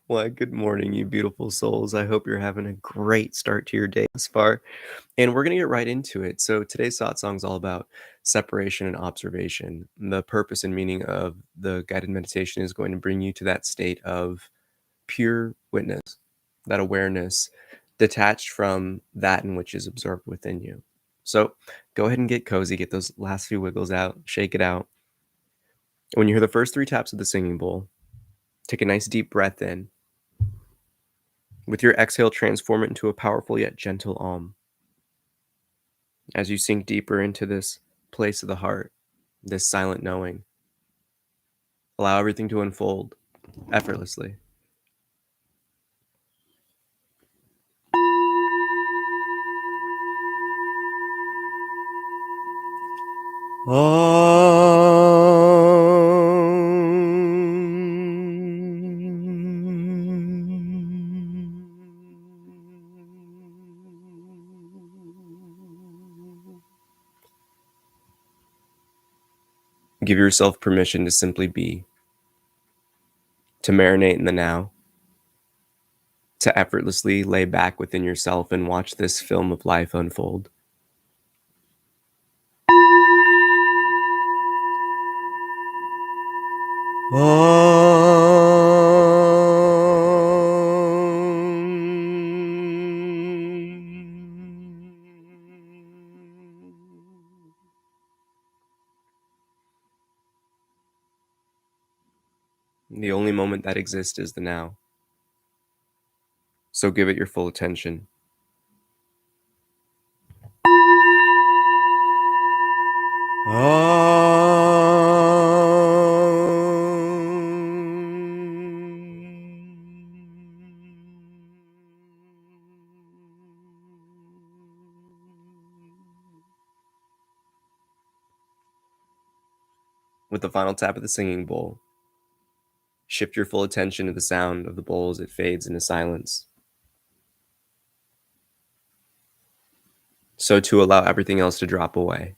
Well, good morning, you beautiful souls. I hope you're having a great start to your day thus far. And we're going to get right into it. So, today's Satsang is all about separation and observation. The purpose and meaning of the guided meditation is going to bring you to that state of pure witness, that awareness detached from that in which is observed within you. So, go ahead and get cozy, get those last few wiggles out, shake it out. When you hear the first 3 taps of the singing bowl, take a nice deep breath in. With your exhale, transform it into a powerful yet gentle Om. As you sink deeper into this place of the heart, this silent knowing, allow everything to unfold effortlessly. Give yourself permission to simply be, to marinate in the now, to effortlessly lay back within yourself and watch this film of life unfold. The only moment that exists is the now. So give it your full attention. With the final tap of the singing bowl, shift your full attention to the sound of the bowl as it fades into silence. So to allow everything else to drop away.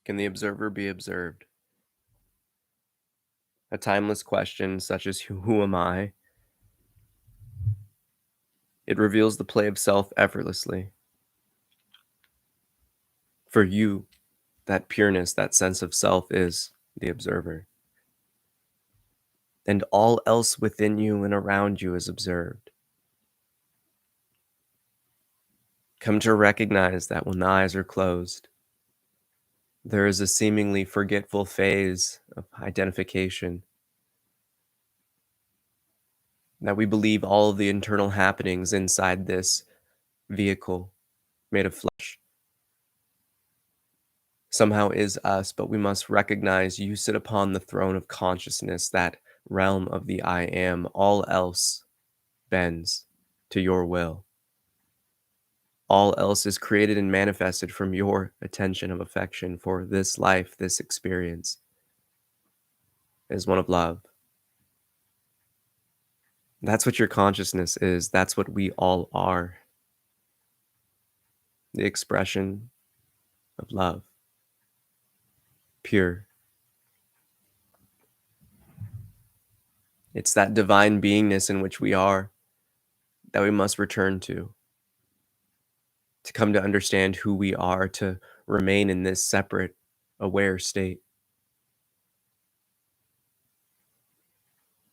Can the observer be observed? A timeless question such as who am I? It reveals the play of self effortlessly. For you, that pureness, that sense of self is the observer. And all else within you and around you is observed. Come to recognize that when the eyes are closed, there is a seemingly forgetful phase of identification, that we believe all of the internal happenings inside this vehicle made of flesh somehow is us, but we must recognize you sit upon the throne of consciousness, that realm of the I am. All else bends to your will. All else is created and manifested from your attention of affection, for this life, this experience is one of love. That's what your consciousness is. That's what we all are. The expression of love. Pure. It's that divine beingness in which we are that we must return to come to understand who we are, to remain in this separate, aware state.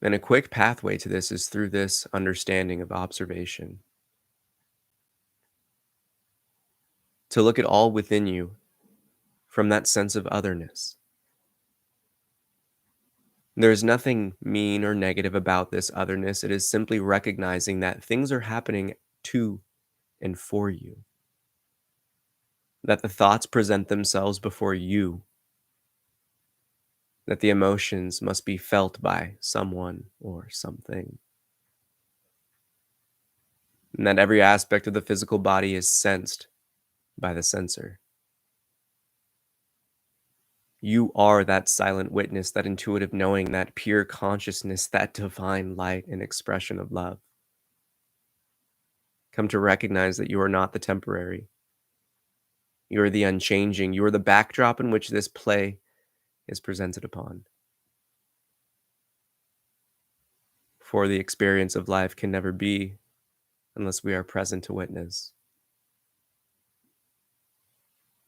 And a quick pathway to this is through this understanding of observation. To look at all within you from that sense of otherness. There is nothing mean or negative about this otherness. It is simply recognizing that things are happening to and for you. That the thoughts present themselves before you. That the emotions must be felt by someone or something. and that every aspect of the physical body is sensed by the sensor. You are that silent witness, that intuitive knowing, that pure consciousness, that divine light and expression of love. Come to recognize that you are not the temporary. You are the unchanging. You are the backdrop in which this play is presented upon. For the experience of life can never be unless we are present to witness.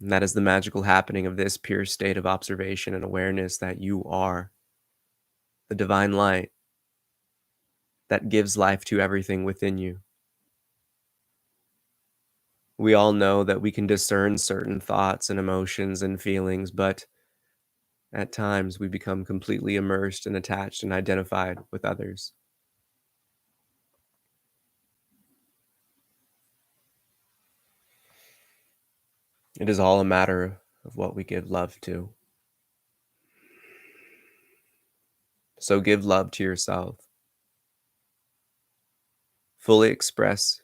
And that is the magical happening of this pure state of observation and awareness, that you are the divine light that gives life to everything within you. We all know that we can discern certain thoughts and emotions and feelings, but at times we become completely immersed and attached and identified with others. It is all a matter of what we give love to. So give love to yourself. Fully express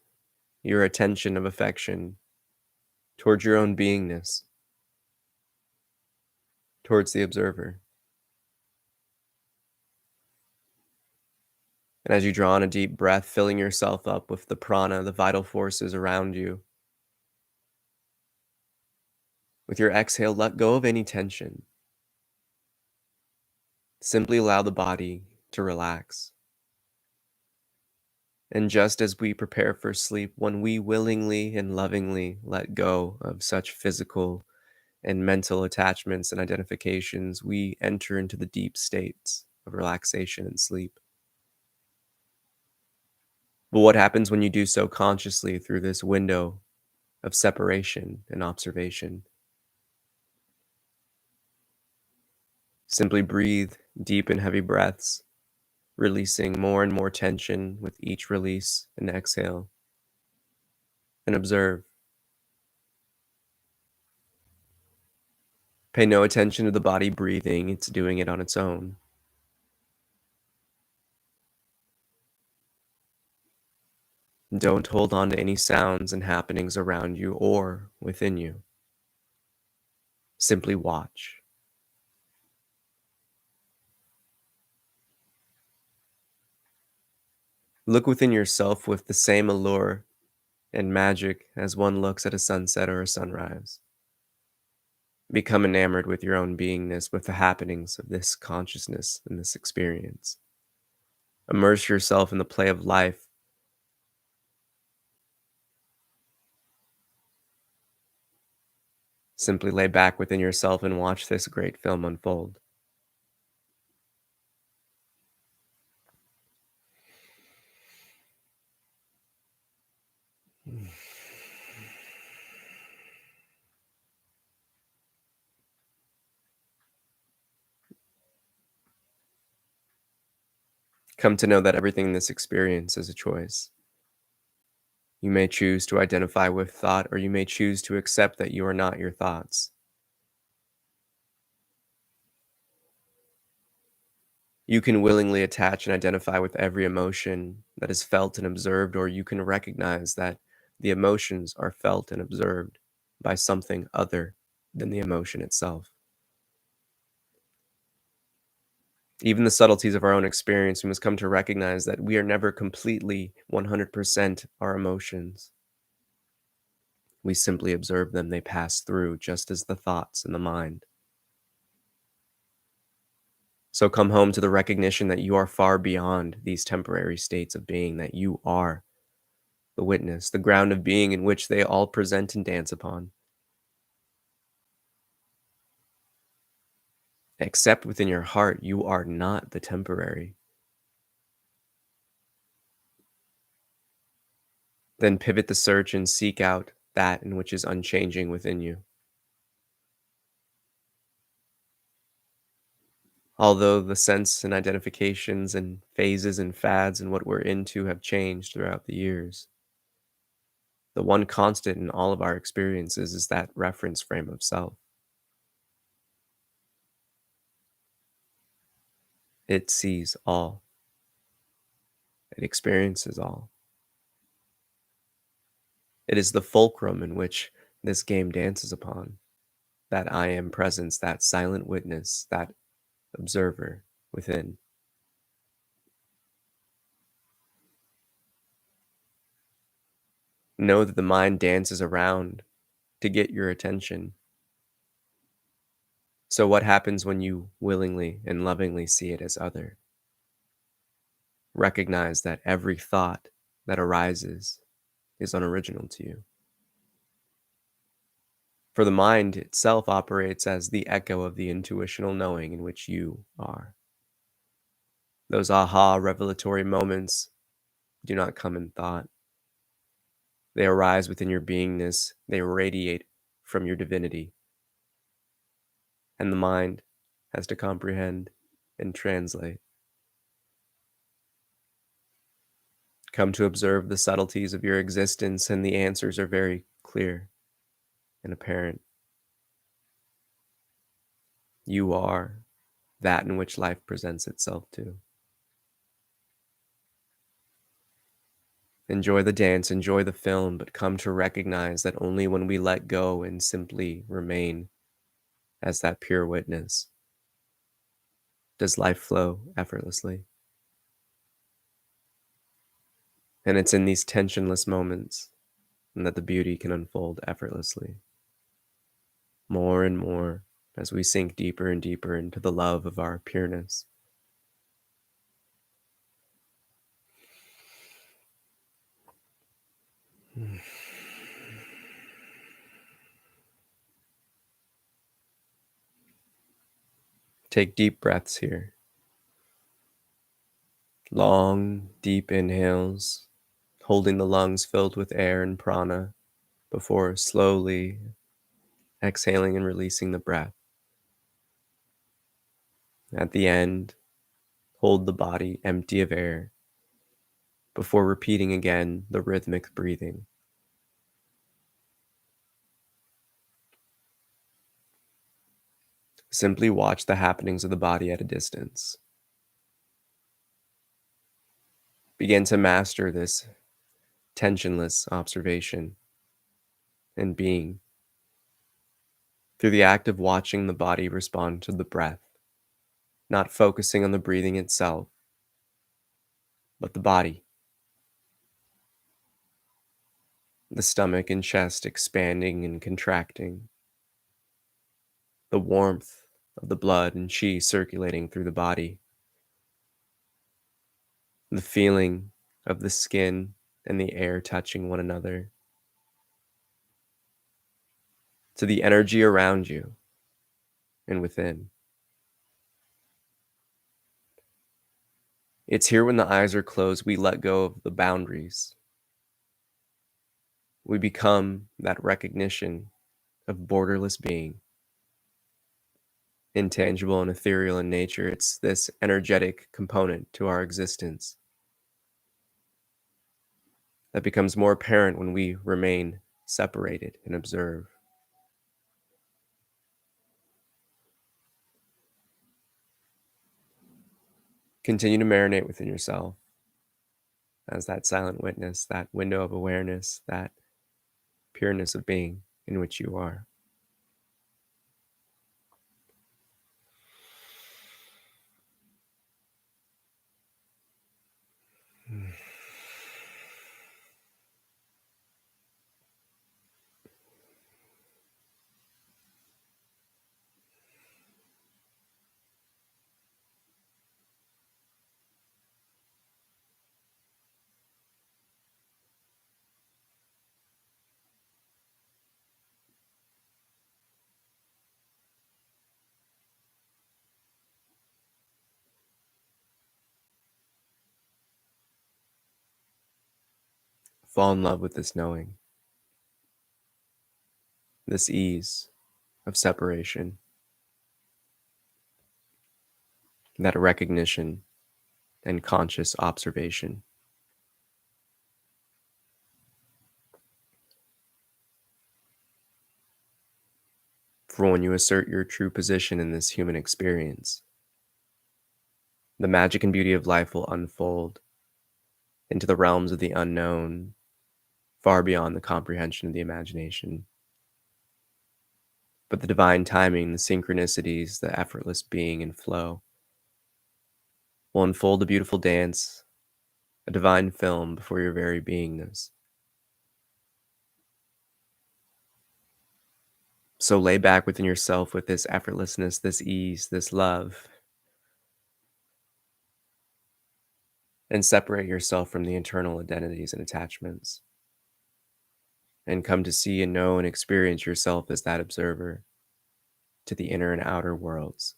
your attention of affection towards your own beingness, towards the observer. And as you draw in a deep breath, filling yourself up with the prana, the vital forces around you, with your exhale, let go of any tension. Simply allow the body to relax. And just as we prepare for sleep, when we willingly and lovingly let go of such physical and mental attachments and identifications, we enter into the deep states of relaxation and sleep. But what happens when you do so consciously through this window of separation and observation? Simply breathe deep and heavy breaths, releasing more and more tension with each release and exhale, and observe. Pay no attention to the body breathing, it's doing it on its own. Don't hold on to any sounds and happenings around you or within you. Simply watch. Look within yourself with the same allure and magic as one looks at a sunset or a sunrise. Become enamored with your own beingness, with the happenings of this consciousness and this experience. Immerse yourself in the play of life. Simply lay back within yourself and watch this great film unfold. Come to know that everything in this experience is a choice. You may choose to identify with thought, or you may choose to accept that you are not your thoughts. You can willingly attach and identify with every emotion that is felt and observed, or you can recognize that the emotions are felt and observed by something other than the emotion itself. Even the subtleties of our own experience, we must come to recognize that we are never completely 100% our emotions. We simply observe them, they pass through, just as the thoughts in the mind. So come home to the recognition that you are far beyond these temporary states of being, that you are the witness, the ground of being in which they all present and dance upon. Accept within your heart you are not the temporary. Then pivot the search and seek out that in which is unchanging within you. Although the sense and identifications and phases and fads and what we're into have changed throughout the years, the one constant in all of our experiences is that reference frame of self. It sees all. It experiences all. It is the fulcrum in which this game dances upon, that I am presence, that silent witness, that observer within. Know that the mind dances around to get your attention. So, what happens when you willingly and lovingly see it as other? Recognize that every thought that arises is unoriginal to you. For the mind itself operates as the echo of the intuitional knowing in which you are. Those aha revelatory moments do not come in thought. They arise within your beingness, they radiate from your divinity. And the mind has to comprehend and translate. Come to observe the subtleties of your existence, and the answers are very clear and apparent. You are that in which life presents itself to. Enjoy the dance, enjoy the film, but come to recognize that only when we let go and simply remain as that pure witness does life flow effortlessly. And it's in these tensionless moments that the beauty can unfold effortlessly. More and more as we sink deeper and deeper into the love of our pureness. Take deep breaths here. Long, deep inhales, holding the lungs filled with air and prana before slowly exhaling and releasing the breath. At the end, hold the body empty of air before repeating again the rhythmic breathing. Simply watch the happenings of the body at a distance. Begin to master this tensionless observation and being through the act of watching the body respond to the breath, not focusing on the breathing itself, but the body, the stomach and chest expanding and contracting, the warmth of the blood and chi circulating through the body, the feeling of the skin and the air touching one another, to the energy around you and within. It's here when the eyes are closed, we let go of the boundaries. We become that recognition of borderless being, intangible and ethereal in nature. It's this energetic component to our existence that becomes more apparent when we remain separated and observe. Continue to marinate within yourself as that silent witness, that window of awareness, that pureness of being in which you are. Fall in love with this knowing, this ease of separation, that recognition and conscious observation. For when you assert your true position in this human experience, the magic and beauty of life will unfold into the realms of the unknown far beyond the comprehension of the imagination. But the divine timing, the synchronicities, the effortless being and flow will unfold a beautiful dance, a divine film before your very beingness. So lay back within yourself with this effortlessness, this ease, this love, and separate yourself from the internal identities and attachments, and come to see and know and experience yourself as that observer to the inner and outer worlds.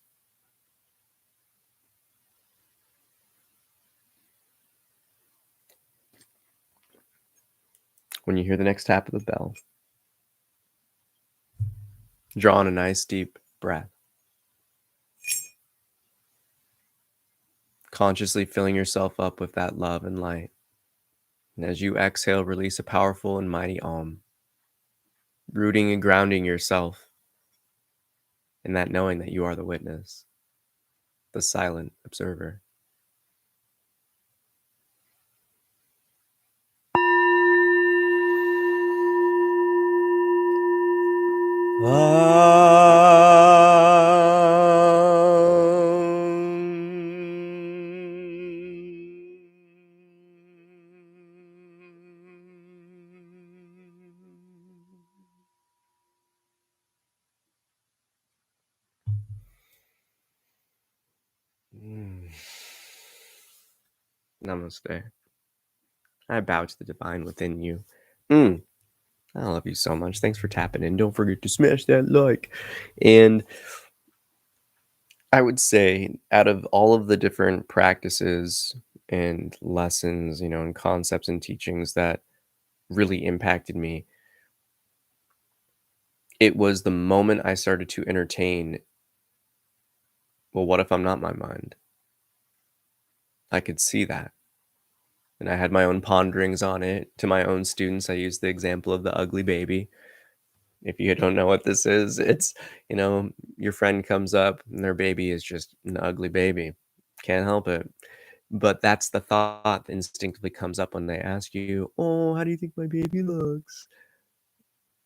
When you hear the next tap of the bell, draw in a nice deep breath, consciously filling yourself up with that love and light. And as you exhale, release a powerful and mighty Om, rooting and grounding yourself in that knowing that you are the witness, the silent observer. Namaste. I bow to the divine within you. I love you so much. Thanks for tapping in. Don't forget to smash that like. And I would say, out of all of the different practices and lessons, and concepts and teachings that really impacted me, it was the moment I started to entertain, well, what if I'm not my mind? I could see that. And I had my own ponderings on it. To my own students, I used the example of the ugly baby. If you don't know what this is, it's, your friend comes up and their baby is just an ugly baby. Can't help it. But that's the thought that instinctively comes up when they ask you, "Oh, how do you think my baby looks?"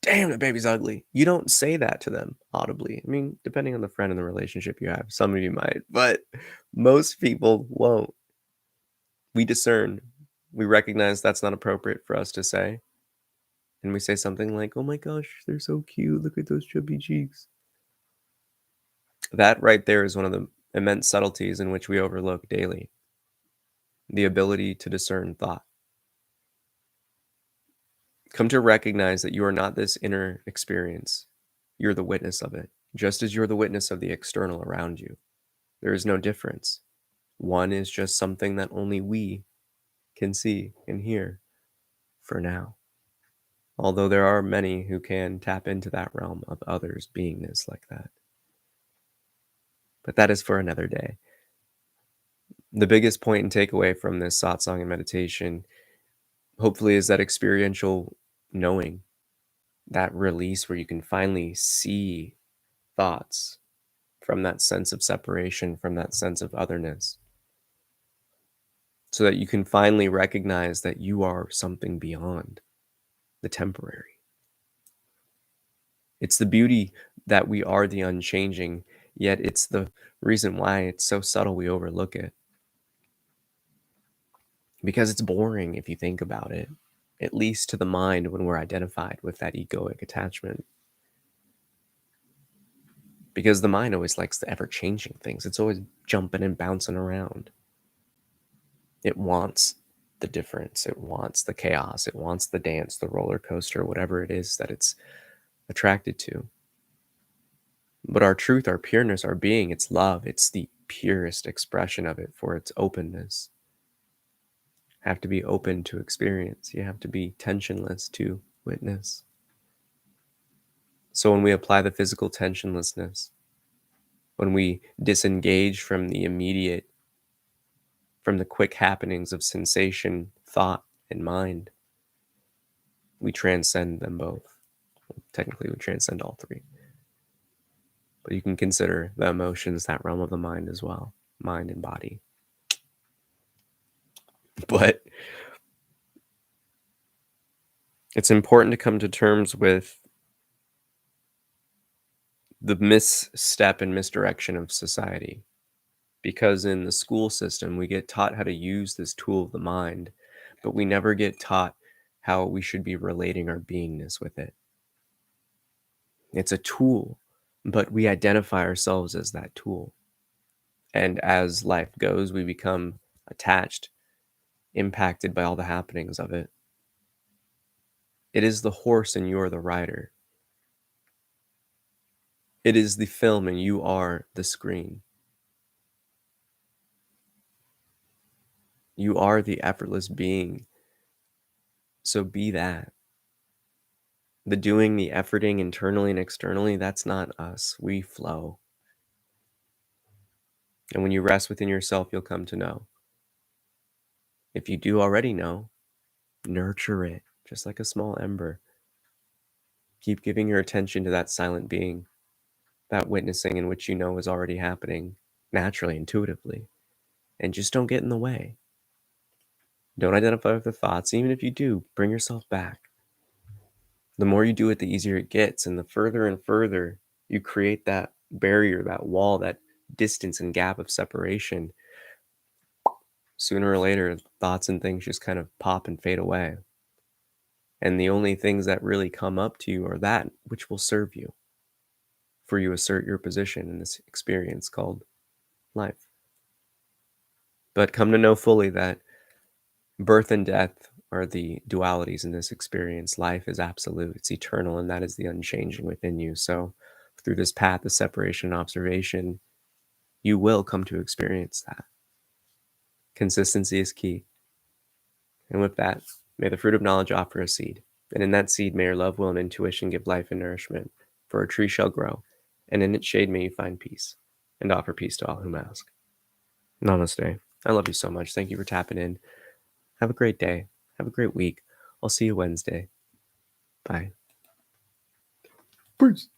Damn, the baby's ugly. You don't say that to them audibly. I mean, depending on the friend and the relationship you have, some of you might, but most people won't. We discern. We recognize that's not appropriate for us to say. And we say something like, "Oh my gosh, they're so cute. Look at those chubby cheeks." That right there is one of the immense subtleties in which we overlook daily, the ability to discern thought. Come to recognize that you are not this inner experience. You're the witness of it, just as you're the witness of the external around you. There is no difference. One is just something that only we can see and hear for now. Although there are many who can tap into that realm of others' beingness like that. But that is for another day. The biggest point and takeaway from this satsang and meditation, hopefully, is that experiential knowing, that release where you can finally see thoughts from that sense of separation, from that sense of otherness, so that you can finally recognize that you are something beyond the temporary. It's the beauty that we are the unchanging, yet it's the reason why it's so subtle we overlook it. Because it's boring if you think about it, at least to the mind when we're identified with that egoic attachment. Because the mind always likes the ever-changing things. It's always jumping and bouncing around. It wants the difference. It wants the chaos. It wants the dance, the roller coaster, whatever it is that it's attracted to. But our truth, our pureness, our being, it's love. It's the purest expression of it for its openness. Have to be open to experience. You have to be tensionless to witness. So when we apply the physical tensionlessness, when we disengage from the immediate, from the quick happenings of sensation, thought, and mind, we transcend them both. Technically, we transcend all three. But you can consider the emotions that realm of the mind as well, mind and body. But It's important to come to terms with the misstep and misdirection of society, because in the school system, we get taught how to use this tool of the mind, but we never get taught how we should be relating our beingness with it. It's a tool, but we identify ourselves as that tool. And as life goes, we become attached, impacted by all the happenings of it. It is the horse and you are the rider. It is the film and you are the screen. You are the effortless being. So be that. The doing, the efforting internally and externally, that's not us. We flow. And when you rest within yourself, you'll come to know. If you do already know, nurture it, just like a small ember. Keep giving your attention to that silent being, that witnessing in which you know is already happening naturally, intuitively. And just don't get in the way. Don't identify with the thoughts. Even if you do, bring yourself back. The more you do it, the easier it gets. And the further and further you create that barrier, that wall, that distance and gap of separation, sooner or later, thoughts and things just kind of pop and fade away. And the only things that really come up to you are that which will serve you, for you assert your position in this experience called life. But come to know fully that birth and death are the dualities in this experience. Life is absolute, it's eternal, and that is the unchanging within you. So through this path of separation and observation, you will come to experience that. Consistency is key. And with that, may the fruit of knowledge offer a seed. And in that seed, may your love, will, and intuition give life and nourishment. For a tree shall grow, and in its shade may you find peace, and offer peace to all whom ask. Namaste. I love you so much. Thank you for tapping in. Have a great day. Have a great week. I'll see you Wednesday. Bye. Peace.